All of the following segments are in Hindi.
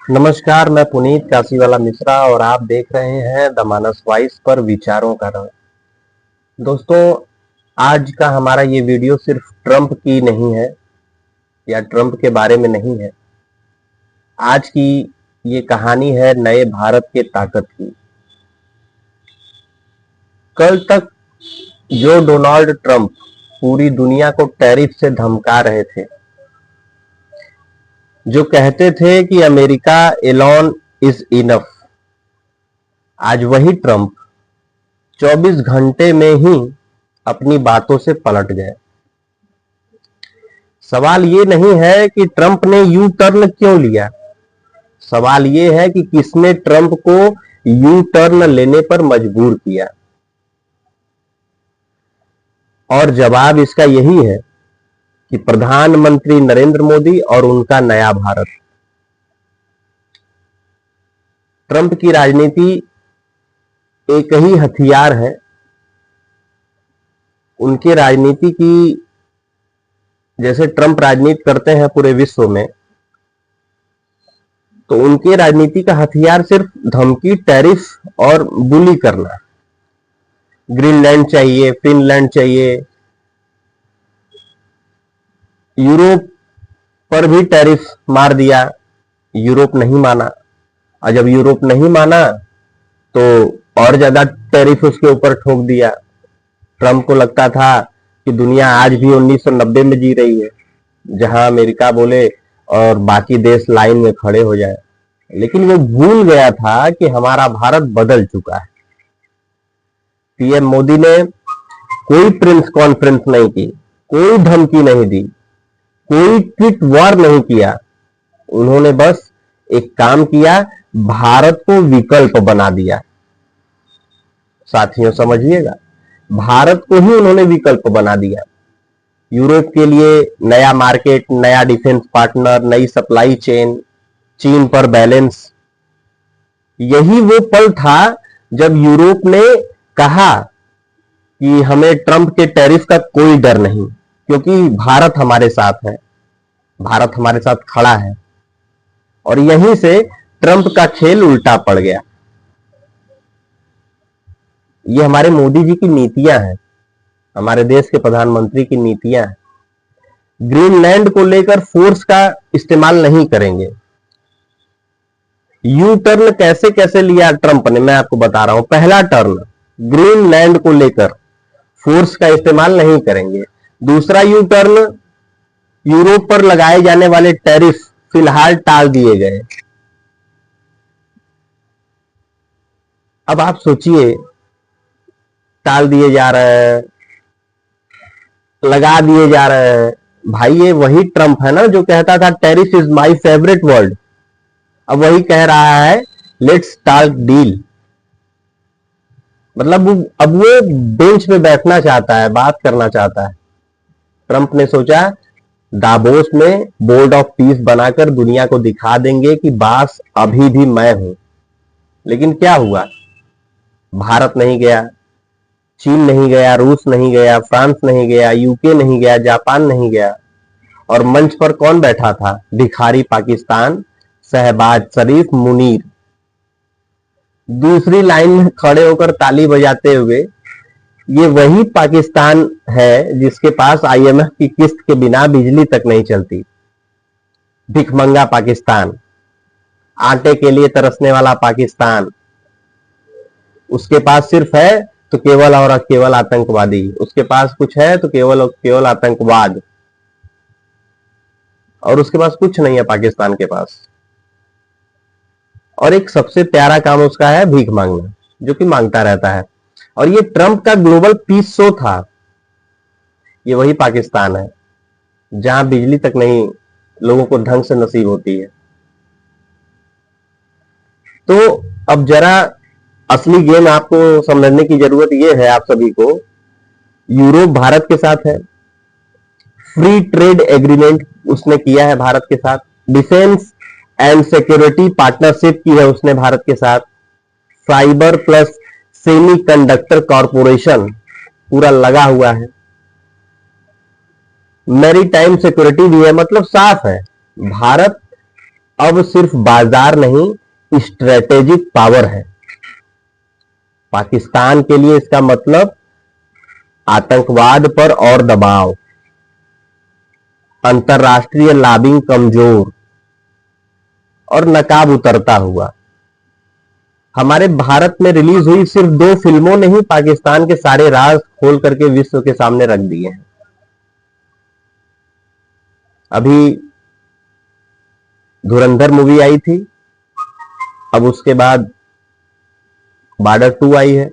नमस्कार, मैं पुनीत काशीवाला मिश्रा और आप देख रहे हैं द मानस वॉइस पर विचारों का रंग। दोस्तों, आज का हमारा ये वीडियो सिर्फ ट्रंप की नहीं है या ट्रंप के बारे में नहीं है। आज की ये कहानी है नए भारत के ताकत की। कल तक जो डोनाल्ड ट्रंप पूरी दुनिया को टैरिफ से धमका रहे थे, जो कहते थे कि अमेरिका एलोन इज इनफ, आज वही ट्रंप 24 घंटे में ही अपनी बातों से पलट गए। सवाल ये नहीं है कि ट्रंप ने यू टर्न क्यों लिया, सवाल ये है कि किसने ट्रंप को यू टर्न लेने पर मजबूर किया। और जवाब इसका यही है कि प्रधानमंत्री नरेंद्र मोदी और उनका नया भारत। ट्रंप की राजनीति एक ही हथियार है। उनकी राजनीति की, जैसे ट्रंप राजनीति करते हैं पूरे विश्व में, तो उनके राजनीति का हथियार सिर्फ धमकी, टैरिफ और बुली करना। ग्रीनलैंड चाहिए, फिनलैंड चाहिए, यूरोप पर भी टैरिफ मार दिया, यूरोप नहीं माना। और जब यूरोप नहीं माना तो और ज्यादा टैरिफ उसके ऊपर ठोक दिया। ट्रंप को लगता था कि दुनिया आज भी 1990 में जी रही है, जहां अमेरिका बोले और बाकी देश लाइन में खड़े हो जाए। लेकिन वो भूल गया था कि हमारा भारत बदल चुका है। पीएम मोदी ने कोई प्रेस कॉन्फ्रेंस नहीं की, कोई धमकी नहीं दी, कोई ट्वीट वॉर नहीं किया। उन्होंने बस एक काम किया, भारत को विकल्प बना दिया। साथियों समझिएगा, भारत को ही उन्होंने विकल्प बना दिया। यूरोप के लिए नया मार्केट, नया डिफेंस पार्टनर, नई सप्लाई चेन, चीन पर बैलेंस। यही वो पल था जब यूरोप ने कहा कि हमें ट्रंप के टैरिफ का कोई डर नहीं, क्योंकि भारत हमारे साथ है, भारत हमारे साथ खड़ा है। और यहीं से ट्रंप का खेल उल्टा पड़ गया। ये हमारे मोदी जी की नीतियां हैं, हमारे देश के प्रधानमंत्री की नीतियां हैं। ग्रीनलैंड को लेकर फोर्स का इस्तेमाल नहीं करेंगे। यू टर्न कैसे कैसे लिया ट्रंप ने, मैं आपको बता रहा हूं। पहला टर्न, ग्रीनलैंड को लेकर फोर्स का इस्तेमाल नहीं करेंगे। दूसरा यू टर्न, यूरोप पर लगाए जाने वाले टैरिफ फिलहाल टाल दिए गए। अब आप सोचिए, टाल दिए जा रहे हैं, लगा दिए जा रहे हैं। भाई ये वही ट्रंप है ना जो कहता था tariff is my favourite word. अब वही कह रहा है लेट्स टॉक डील। मतलब अब वो बेंच पे बैठना चाहता है, बात करना चाहता है। ट्रंप ने सोचा दावोस में बोर्ड ऑफ पीस बनाकर दुनिया को दिखा देंगे कि बास अभी भी मैं हूं। लेकिन क्या हुआ? भारत नहीं गया, चीन नहीं गया, रूस नहीं गया, फ्रांस नहीं गया, यूके नहीं गया, जापान नहीं गया। और मंच पर कौन बैठा था? भिखारी पाकिस्तान, शहबाज शरीफ, मुनीर। दूसरी लाइन में खड़े होकर ताली बजाते हुए, ये वही पाकिस्तान है जिसके पास आईएमएफ की किस्त के बिना बिजली तक नहीं चलती। भिखमंगा पाकिस्तान, आटे के लिए तरसने वाला पाकिस्तान। उसके पास सिर्फ है तो केवल और केवल आतंकवादी, उसके पास कुछ है तो केवल और केवल आतंकवाद, और उसके पास कुछ नहीं है पाकिस्तान के पास। और एक सबसे प्यारा काम उसका है भीख मांगना, जो कि मांगता रहता है। और ये ट्रंप का ग्लोबल पीस शो था। ये वही पाकिस्तान है जहां बिजली तक नहीं लोगों को ढंग से नसीब होती है। तो अब जरा असली गेम आपको समझने की जरूरत यह है, आप सभी को। यूरोप भारत के साथ है, फ्री ट्रेड एग्रीमेंट उसने किया है भारत के साथ, डिफेंस एंड सिक्योरिटी पार्टनरशिप की है उसने भारत के साथ, फाइबर प्लस सेमीकंडक्टर कॉरपोरेशन पूरा लगा हुआ है, मैरीटाइम सिक्योरिटी भी है। मतलब साफ है, भारत अब सिर्फ बाजार नहीं, स्ट्रेटेजिक पावर है। पाकिस्तान के लिए इसका मतलब आतंकवाद पर और दबाव, अंतरराष्ट्रीय लॉबिंग कमजोर और नकाब उतरता हुआ। हमारे भारत में रिलीज हुई सिर्फ 2 फिल्मों ने ही पाकिस्तान के सारे राज खोल करके विश्व के सामने रख दिए हैं। अभी धुरंधर मूवी आई थी, अब उसके बाद बॉर्डर 2 आई है,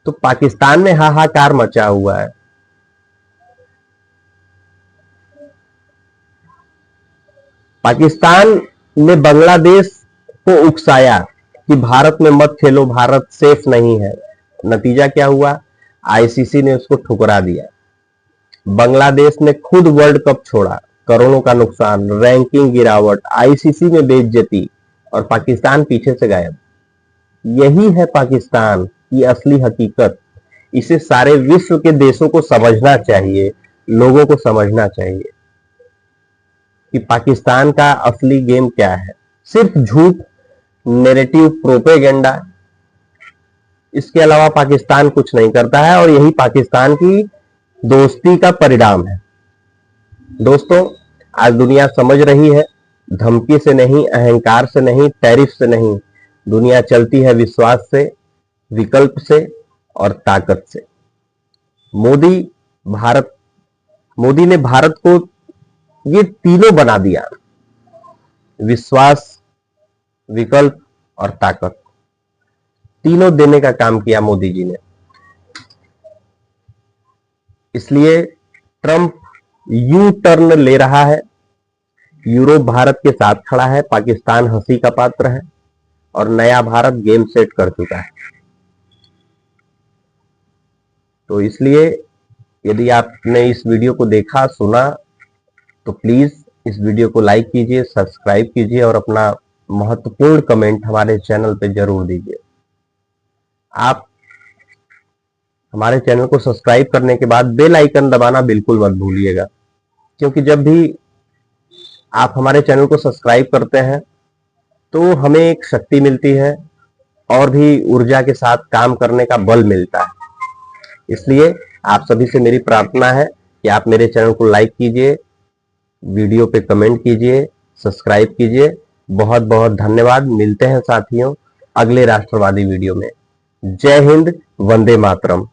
तो पाकिस्तान में हाहाकार मचा हुआ है। पाकिस्तान ने बांग्लादेश को उकसाया कि भारत में मत खेलो, भारत सेफ नहीं है। नतीजा क्या हुआ? आईसीसी ने उसको ठुकरा दिया। बांग्लादेश ने खुद वर्ल्ड कप छोड़ा, करोड़ों का नुकसान, रैंकिंग गिरावट, आईसीसी में बेइज्जती, और पाकिस्तान पीछे से गायब। यही है पाकिस्तान की असली हकीकत। इसे सारे विश्व के देशों को समझना चाहिए, लोगों को समझना चाहिए कि पाकिस्तान का असली गेम क्या है। सिर्फ झूठ, नैरेटिव, प्रोपेगेंडा, इसके अलावा पाकिस्तान कुछ नहीं करता है, और यही पाकिस्तान की दोस्ती का परिणाम है। दोस्तों, आज दुनिया समझ रही है, धमकी से नहीं, अहंकार से नहीं, टैरिफ से नहीं, दुनिया चलती है विश्वास से, विकल्प से और ताकत से। मोदी ने भारत को ये तीनों बना दिया, विश्वास, विकल्प और ताकत, तीनों देने का काम किया मोदी जी ने। इसलिए ट्रंप यू टर्न ले रहा है, यूरोप भारत के साथ खड़ा है, पाकिस्तान हंसी का पात्र है, और नया भारत गेम सेट कर चुका है। तो इसलिए यदि आपने इस वीडियो को देखा, सुना, तो प्लीज इस वीडियो को लाइक कीजिए, सब्सक्राइब कीजिए और अपना महत्वपूर्ण कमेंट हमारे चैनल पे जरूर दीजिए। आप हमारे चैनल को सब्सक्राइब करने के बाद बेल आइकन दबाना बिल्कुल मत भूलिएगा, क्योंकि जब भी आप हमारे चैनल को सब्सक्राइब करते हैं तो हमें एक शक्ति मिलती है और भी ऊर्जा के साथ काम करने का बल मिलता है। इसलिए आप सभी से मेरी प्रार्थना है कि आप मेरे चैनल को लाइक कीजिए, वीडियो पे कमेंट कीजिए, सब्सक्राइब कीजिए। बहुत बहुत धन्यवाद। मिलते हैं साथियों अगले राष्ट्रवादी वीडियो में। जय हिंद, वंदे मातरम।